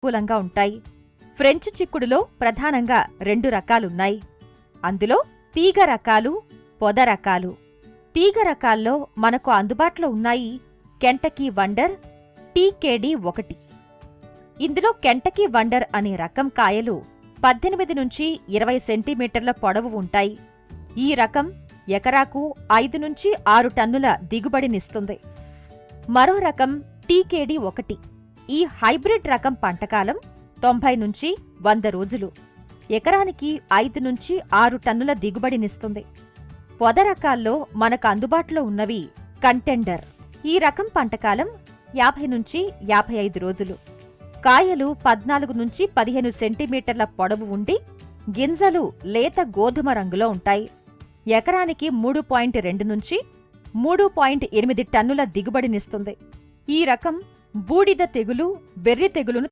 అనుకూలంగా ఉంటాయి. ఫ్రెంచ్ చిక్కుడులో ప్రధానంగా 2 రకాలున్నాయి. అందులో తీగ రకాలు, పొద రకాలు. తీగ రకాల్లో మనకు అందుబాటులో ఉన్నాయి కెంటకీ వండర్, TKD1. ఇందులో కెంటకీ వండర్ అనే రకం కాయలు 18 నుంచి 20 సెంటీమీటర్ల పొడవు ఉంటాయి. ఈ రకం ఎకరాకు 5 నుంచి 6 టన్నుల దిగుబడినిస్తుంది. మరో రకం TKD1. ఈ హైబ్రిడ్ రకం పంటకాలం 90 నుంచి 100 రోజులు. ఎకరానికి 5 నుంచి 6 టన్నుల దిగుబడినిస్తుంది. పొద రకాల్లో మనకు అందుబాటులో ఉన్నవి కంటెండర్. ఈ రకం పంటకాలం 50 నుంచి 55 రోజులు. కాయలు 14 నుంచి 15 సెంటీమీటర్ల పొడవు ఉండి గింజలు లేత గోధుమ రంగులో ఉంటాయి. ఎకరానికి 3.2 నుంచి 3.8 టన్నుల దిగుబడినిస్తుంది. ఈ రకం బూడిద తెగులు, బెర్రి తెగులును